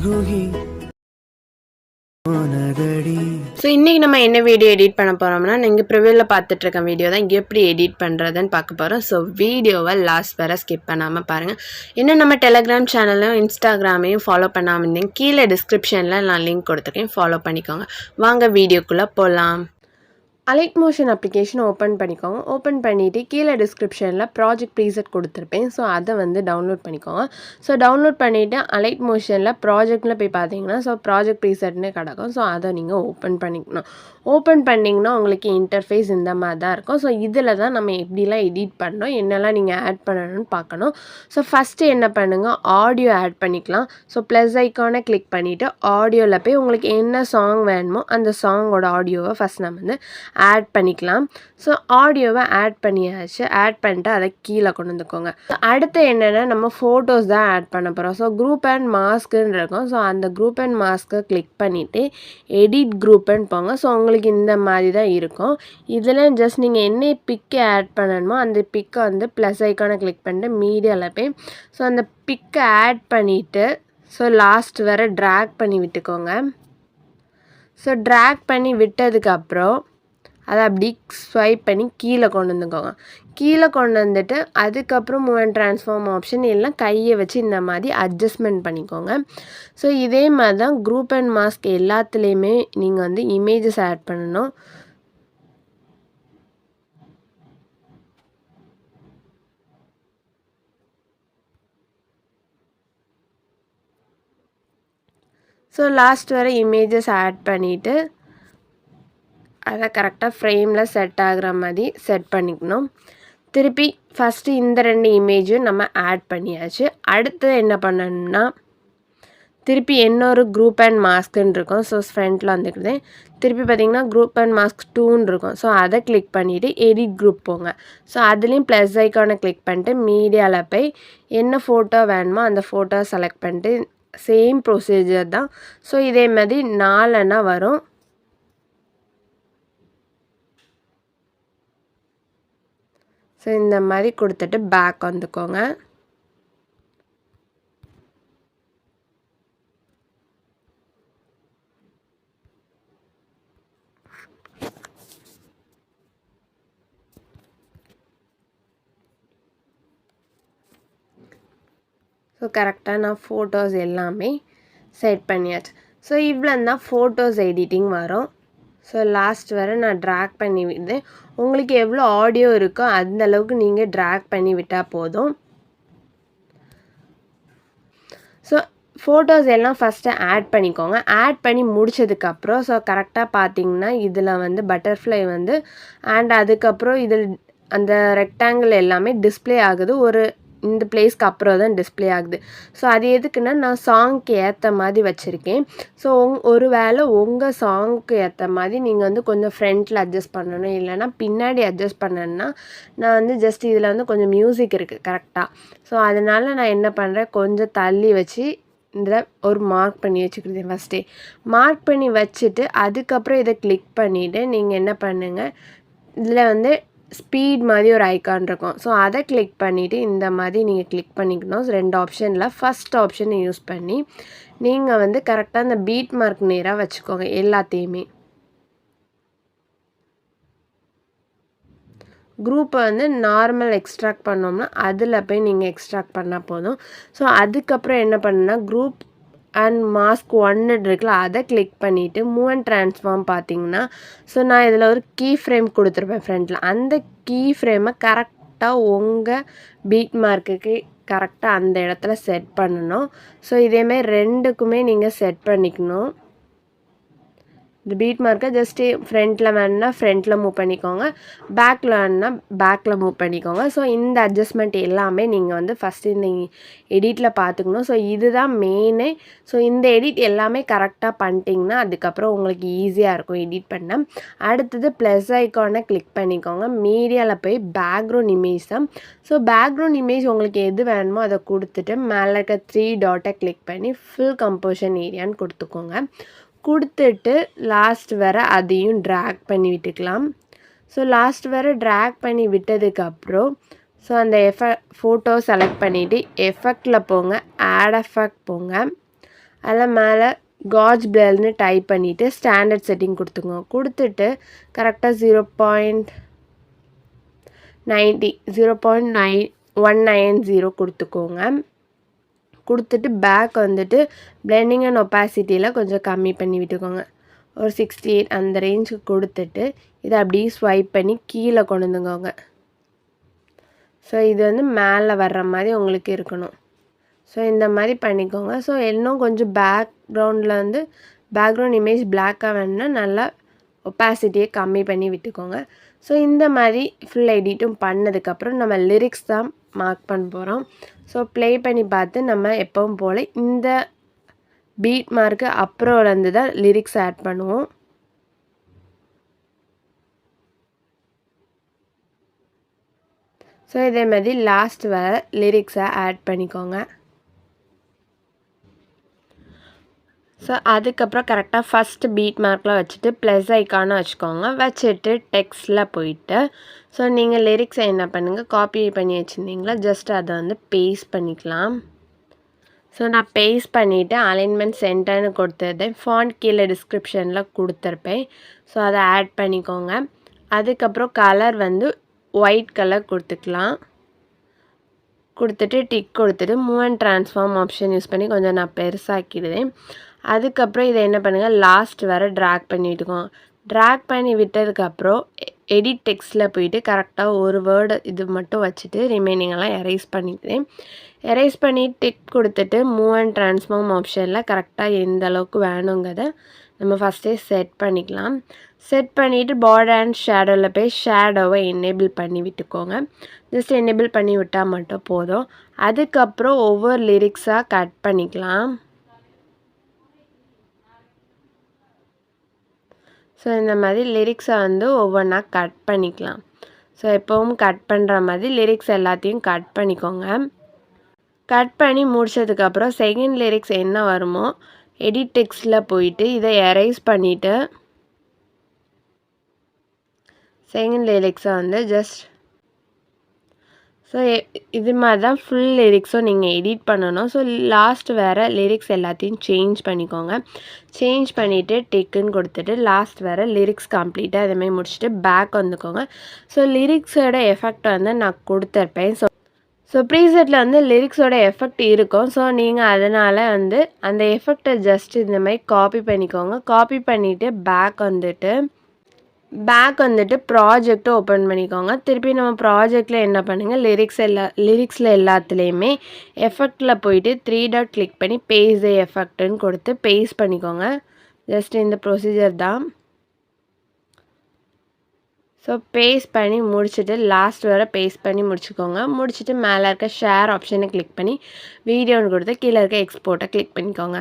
So இன்றைக்கி நம்ம என்ன வீடியோ எடிட் பண்ண போகிறோம்னா நீங்கள் ப்ரிவியூவில் பார்த்துட்ருக்க வீடியோ தான் எப்படி எடிட் பண்ணுறதுன்னு பார்க்க போகிறோம். ஸோ வீடியோவை லாஸ்ட் வரை ஸ்கிப் பண்ணாமல் பாருங்கள். இன்னும் நம்ம டெலகிராம் சேனலையும் இன்ஸ்டாகிராமையும் ஃபாலோ பண்ணாமல் இருந்தீங்க, கீழே டிஸ்கிரிப்ஷனில் நான் லிங்க் கொடுத்துருக்கேன், ஃபாலோ பண்ணிக்கோங்க. வாங்க வீடியோக்குள்ளே போகலாம். அலைட் மோஷன் அப்ளிகேஷன் ஓப்பன் பண்ணிக்கோங்க. ஓப்பன் பண்ணிவிட்டு கீழே டிஸ்கிரிப்ஷனில் ப்ராஜெக்ட் ப்ரீசெட் கொடுத்துருப்பேன். ஸோ அதை வந்து டவுன்லோட் பண்ணிக்கோங்க. ஸோ டவுன்லோட் பண்ணிவிட்டு அலைட் மோஷனில் ப்ராஜெக்டில் போய் பார்த்தீங்கன்னா ஸோ ப்ராஜெக்ட் ப்ரீசெட்னு கிடக்கும். ஸோ அதை நீங்கள் ஓப்பன் பண்ணிக்கணும். ஓப்பன் பண்ணிங்கன்னா உங்களுக்கு இன்டர்ஃபேஸ் இந்த மாதிரி தான் இருக்கும். ஸோ இதில் தான் நம்ம எப்படிலாம் எடிட் பண்ணணும், என்னெல்லாம் நீங்கள் ஆட் பண்ணணும்னு பார்க்கணும். ஸோ ஃபஸ்ட்டு என்ன பண்ணுங்கள், ஆடியோ ஆட் பண்ணிக்கலாம். ஸோ ப்ளஸ் ஐக்கானை கிளிக் பண்ணிவிட்டு ஆடியோவில் போய் உங்களுக்கு என்ன சாங் வேணுமோ அந்த சாங்கோட ஆடியோவை ஃபஸ்ட் நம்ம வந்து ஆட் பண்ணிக்கலாம். ஸோ ஆடியோவை ஆட் பண்ணியாச்சு. ஆட் பண்ணிட்டு அதை கீழே கொண்டு வந்துக்கோங்க. அடுத்து என்னென்னா நம்ம ஃபோட்டோஸ் தான் ஆட் பண்ண போகிறோம். ஸோ குரூப் அண்ட் மாஸ்க்குன்னு இருக்கும். ஸோ அந்த குரூப் அண்ட் மாஸ்க்கை கிளிக் பண்ணிவிட்டு எடிட் குரூப்புன்னு போங்க. ஸோ உங்களுக்கு இந்த மாதிரி தான் இருக்கும். இதில் ஜஸ்ட் நீங்கள் என்ன பிக்கை ஆட் பண்ணணுமோ அந்த பிக்கை வந்து ப்ளஸ் ஐக்கானை கிளிக் பண்ணிட்டு மீடியாவில் போய் ஸோ அந்த பிக்கை ஆட் பண்ணிவிட்டு ஸோ லாஸ்ட் வரை ட்ராக் பண்ணி விட்டுக்கோங்க. ஸோ ட்ராக் பண்ணி விட்டதுக்கப்புறம் அதை அப்படி ஸ்வைப் பண்ணி கீழே கொண்டு வந்துக்கோங்க. கீழே கொண்டு வந்துட்டு அதுக்கப்புறம் மூவ் அண்ட் ட்ரான்ஸ்ஃபார்ம் ஆப்ஷன் எல்லாம் கையை வச்சு இந்த மாதிரி அட்ஜஸ்ட்மெண்ட் பண்ணிக்கோங்க. ஸோ இதே மாதிரி தான் குரூப் அண்ட் மாஸ்க் எல்லாத்துலேயுமே நீங்கள் வந்து இமேஜஸ் ஆட் பண்ணணும். ஸோ லாஸ்ட் வரை இமேஜஸ் ஆட் பண்ணிவிட்டு அதை கரெக்டாக ஃப்ரேமில் செட் ஆகிற மாதிரி செட் பண்ணிக்கணும். திருப்பி ஃபஸ்ட்டு இந்த 2 இமேஜும் நம்ம ஆட் பண்ணியாச்சு. அடுத்து என்ன பண்ணணும்னா திருப்பி இன்னொரு குரூப் அண்ட் மாஸ்க்குன்னு இருக்கும். ஸோ ஃப்ரண்ட்டில் வந்துக்குது. திருப்பி பார்த்திங்கன்னா குரூப் அண்ட் மாஸ்க் 2ன்னு இருக்கும். ஸோ அதை கிளிக் பண்ணிவிட்டு எடிட் குரூப் போங்க. ஸோ அதுலேயும் ப்ளஸ் ஐக்கானை கிளிக் பண்ணிட்டு மீடியாவில் போய் என்ன ஃபோட்டோ வேணுமோ அந்த ஃபோட்டோ செலக்ட் பண்ணிட்டு சேம் ப்ரொசீஜர் தான். ஸோ இதே மாதிரி 4 வரும். ஸோ இந்த மாதிரி கொடுத்துட்டு பேக் வந்துக்கோங்க. ஸோ கரெக்டாக நான் ஃபோட்டோஸ் எல்லாமே செட் பண்ணியாச்சு. ஸோ இவ்வளோ தான் ஃபோட்டோஸ் எடிட்டிங் வரும். ஸோ லாஸ்ட் வரை நான் ட்ராக் பண்ணி விட்டு உங்களுக்கு எவ்வளோ ஆடியோ இருக்கோ அந்த அளவுக்கு நீங்கள் ட்ராக் பண்ணி விட்டால் போதும். ஸோ ஃபோட்டோஸ் எல்லாம் ஃபஸ்ட்டு ஆட் பண்ணிக்கோங்க. ஆட் பண்ணி முடித்ததுக்கப்புறம் ஸோ கரெக்டாக பார்த்தீங்கன்னா இதில் வந்து பட்டர்ஃப்ளை வந்து அண்ட் அதுக்கப்புறம் இதில் அந்த ரெக்டாங்கிள் எல்லாமே டிஸ்பிளே ஆகுது. ஒரு இந்த பிளேஸ்க்கு அப்புறம் தான் டிஸ்பிளே ஆகுது. ஸோ அது எதுக்குன்னா நான் சாங்க்கு ஏற்ற மாதிரி வச்சுருக்கேன். ஸோ ஒரு வேளை உங்கள் சாங்க்கு ஏற்ற மாதிரி நீங்கள் வந்து கொஞ்சம் ஃப்ரண்ட்டில் அட்ஜஸ்ட் பண்ணணும், இல்லைனா பின்னாடி அட்ஜஸ்ட் பண்ணணுன்னா நான் வந்து ஜஸ்ட் இதில் வந்து கொஞ்சம் மியூசிக் இருக்குது கரெக்டாக. ஸோ அதனால் நான் என்ன பண்ணுறேன், கொஞ்சம் தள்ளி வச்சு இதில் ஒரு மார்க் பண்ணி வச்சுக்கிறேன். ஃபஸ்ட்டே மார்க் பண்ணி வச்சுட்டு அதுக்கப்புறம் இதை கிளிக் பண்ணிவிட்டு நீங்கள் என்ன பண்ணுங்கள், இதில் வந்து ஸ்பீட் மாதிரி ஒரு ஐக்கான் இருக்கும். ஸோ அதை கிளிக் பண்ணிவிட்டு இந்த மாதிரி நீங்கள் கிளிக் பண்ணிக்கணும். 2 ஆப்ஷனில் ஃபஸ்ட் ஆப்ஷனை யூஸ் பண்ணி நீங்கள் வந்து கரெக்டாக அந்த பீட் மார்க் நேராக வச்சுக்கோங்க எல்லாத்தையுமே. குரூப்பை வந்து நார்மல் எக்ஸ்ட்ராக்ட் பண்ணோம்னா அதில் போய் நீங்கள் எக்ஸ்ட்ராக்ட் பண்ணால் போதும். ஸோ அதுக்கப்புறம் என்ன பண்ணுன்னா குரூப் அண்ட் மாஸ்க் 1 இருக்குல்ல அதை கிளிக் பண்ணிவிட்டு மூவ் அண்ட் ட்ரான்ஸ்ஃபார்ம் பார்த்தீங்கன்னா ஸோ நான் இதில் ஒரு கீ ஃப்ரேம் கொடுத்துருப்பேன் ஃப்ரண்ட்டில். அந்த கீ ஃப்ரேமை கரெக்டாக உங்கள் பீட் மார்க்குக்கு கரெக்டாக அந்த இடத்துல செட் பண்ணணும். ஸோ இதேமாதிரி 2க்குமே நீங்கள் செட் பண்ணிக்கணும். இந்த பீட் மார்க்கை ஜஸ்ட்டு ஃப்ரண்ட்டில் வேணுன்னா ஃப்ரண்ட்டில் மூவ் பண்ணிக்கோங்க, பேக்கில் வேணுன்னா பேக்கில் மூவ் பண்ணிக்கோங்க. ஸோ இந்த அட்ஜஸ்ட்மெண்ட் எல்லாமே நீங்கள் வந்து ஃபஸ்ட்டு இந்த எடிட்டில் பார்த்துக்கணும். ஸோ இதுதான் மெயினே. ஸோ இந்த எடிட் எல்லாமே கரெக்டாக பண்ணிட்டீங்கன்னா அதுக்கப்புறம் உங்களுக்கு ஈஸியாக இருக்கும் எடிட் பண்ண. அடுத்தது ப்ளஸ் ஐக்கானை கிளிக் பண்ணிக்கோங்க. மீடியாவில் போய் பேக்ரவுண்ட் இமேஜ் தான். ஸோ பேக்ரவுண்ட் இமேஜ் உங்களுக்கு எது வேணுமோ அதை கொடுத்துட்டு மேலே இருக்க 3 டாட்டை கிளிக் பண்ணி ஃபுல் கம்போஷன் ஏரியான்னு கொடுத்துக்கோங்க. கொடுத்துட்டு லாஸ்ட் வரை அதையும் ட்ராக் பண்ணி விட்டுக்கலாம். ஸோ லாஸ்ட் வரை ட்ராக் பண்ணி விட்டதுக்கப்புறம் ஸோ அந்த ஃபோட்டோ செலக்ட் பண்ணிவிட்டு எஃபெக்டில் போங்க, ஆட் எஃபெக்ட் போங்க. அதில் மேலே காஜ் பிளர்னு டைப் பண்ணிவிட்டு ஸ்டாண்டர்ட் செட்டிங் கொடுத்துக்கோங்க. கொடுத்துட்டு கரெக்டாக 0.190 கொடுத்துக்கோங்க. கொடுத்துட்டு பேக் வந்துட்டு பிளெண்டிங் அண்ட் ஒப்பாசிட்டியில் கொஞ்சம் கம்மி பண்ணி விட்டுக்கோங்க. ஒரு 68 அந்த ரேஞ்சுக்கு கொடுத்துட்டு இதை அப்படியே ஸ்வைப் பண்ணி கீழே கொண்டு வந்துக்கோங்க. ஸோ இது வந்து மேலே வர்ற மாதிரி உங்களுக்கு இருக்கணும். ஸோ இந்த மாதிரி பண்ணிக்கோங்க. ஸோ இன்னும் கொஞ்சம் பேக்ரவுண்ட் இமேஜ் பிளாக்காக வேணுன்னா நல்லா ஒப்பாசிட்டியை கம்மி பண்ணி விட்டுக்கோங்க. ஸோ இந்த மாதிரி ஃபுல் எடிட்டும் பண்ணதுக்கப்புறம் நம்ம லிரிக்ஸ் தான் மார்க் பண்ண போகிறோம். ஸோ ப்ளே பண்ணி பார்த்து நம்ம எப்பவும் போல் இந்த பீட் மார்க்கு அப்புறம்லேருந்து தான் லிரிக்ஸ் ஆட் பண்ணுவோம். ஸோ இதே மாதிரி லாஸ்ட் வர லிரிக்ஸை ஆட் பண்ணிக்கோங்க. ஸோ அதுக்கப்புறம் கரெக்டாக ஃபஸ்ட்டு பீட் மார்க்கில் வச்சுட்டு ப்ளஸ் ஐக்கானை வச்சுக்கோங்க. வச்சுட்டு டெக்ஸ்ட்டில் போயிட்டு ஸோ நீங்கள் லிரிக்ஸை என்ன பண்ணுங்கள், காப்பி பண்ணி வச்சுருந்தீங்களா, ஜஸ்ட் அதை வந்து பேஸ்ட் பண்ணிக்கலாம். ஸோ நான் பேஸ்ட் பண்ணிவிட்டு அலைன்மெண்ட் சென்டர்னு கொடுத்துருந்தேன். ஃபாண்ட் கீழே டிஸ்கிரிப்ஷனில் கொடுத்துருப்பேன். ஸோ அதை ஆட் பண்ணிக்கோங்க. அதுக்கப்புறம் கலர் வந்து ஒயிட் கலர் கொடுத்துக்கலாம். கொடுத்துட்டு டிக் கொடுத்துட்டு move and transform option use பண்ணி கொஞ்சம் நான் பெருசாக்கிடுவேன். அதுக்கப்புறம் இதை என்ன பண்ணுங்கள், லாஸ்ட் வர ட்ராக் பண்ணி விட்டுக்கோங்க. ட்ராக் பண்ணி விட்டதுக்கப்புறம் எடிட் டெக்ஸ்ட்டில் போயிட்டு கரெக்டாக ஒரு வேர்டு இது மட்டும் வச்சுட்டு ரிமைனிங்கெல்லாம் எரேஸ் பண்ணிக்கிறேன். எரேஸ் பண்ணி டிக் கொடுத்துட்டு மூவ் அண்ட் ட்ரான்ஸ்ஃபார்ம் ஆப்ஷனில் கரெக்டாக எந்த அளவுக்கு வேணுங்கிறத நம்ம ஃபஸ்ட்டே செட் பண்ணிக்கலாம். செட் பண்ணிவிட்டு பார்டர் அண்ட் ஷேடோவில் போய் ஷேடோவை எனேபிள் பண்ணி விட்டுக்கோங்க. ஜஸ்ட் எனேபிள் பண்ணி விட்டால் மட்டும் போதும். அதுக்கப்புறம் ஒவ்வொரு லிரிக்ஸாக கட் பண்ணிக்கலாம். ஸோ இந்த மாதிரி லிரிக்ஸை வந்து ஒவ்வொன்றா கட் பண்ணிக்கலாம். ஸோ எப்போவும் கட் பண்ணுற மாதிரி லிரிக்ஸ் எல்லாத்தையும் கட் பண்ணிக்கோங்க. கட் பண்ணி முடிச்சதுக்கப்புறம் செகண்ட் லிரிக்ஸ் என்ன வருமோ எடிட் டெக்ஸ்ட்டில் போயிட்டு இதை எரேஸ் பண்ணிவிட்டு செகண்ட் லிரிக்ஸை வந்து ஜஸ்ட் ஸோ இது மாதிரி தான் ஃபுல் லிரிக்ஸும் நீங்கள் எடிட் பண்ணணும். ஸோ லாஸ்ட் வேறு லிரிக்ஸ் எல்லாத்தையும் சேஞ்ச் பண்ணிக்கோங்க. சேஞ்ச் பண்ணிவிட்டு டிக்குன்னு கொடுத்துட்டு லாஸ்ட் வேறு லிரிக்ஸ் கம்ப்ளீட்டாக இதுமாதிரி முடிச்சுட்டு பேக் வந்துக்கோங்க. ஸோ லிரிக்ஸோட எஃபெக்ட் வந்து நான் கொடுத்துருப்பேன். ஸோ ப்ரீசெட்டில் வந்து லிரிக்ஸோட எஃபெக்ட் இருக்கும். ஸோ நீங்கள் அதனால் வந்து அந்த எஃபெக்டை ஜஸ்ட் இந்த மாதிரி காப்பி பண்ணிக்கோங்க. காப்பி பண்ணிவிட்டு பேக் வந்துட்டு ப்ராஜெக்ட்டை ஓப்பன் பண்ணிக்கோங்க. திருப்பி நம்ம ப்ராஜெக்டில் என்ன பண்ணுங்கள், லிரிக்ஸில் எல்லாத்துலேயுமே எஃபெக்டில் போயிட்டு 3 டாட் கிளிக் பண்ணி பேஸ்ட் எஃபெக்ட்டுன்னு கொடுத்து பேஸ்ட் பண்ணிக்கோங்க. ஜஸ்ட் இந்த ப்ரொசீஜர் தான். ஸோ பேஸ்ட் பண்ணி முடிச்சுட்டு லாஸ்ட் வர பேஸ்ட் பண்ணி முடிச்சுக்கோங்க. முடிச்சுட்டு மேலே இருக்க ஷேர் ஆப்ஷனை கிளிக் பண்ணி வீடியோன்னு கொடுத்து கீழே இருக்க எக்ஸ்போர்ட்டை கிளிக் பண்ணிக்கோங்க.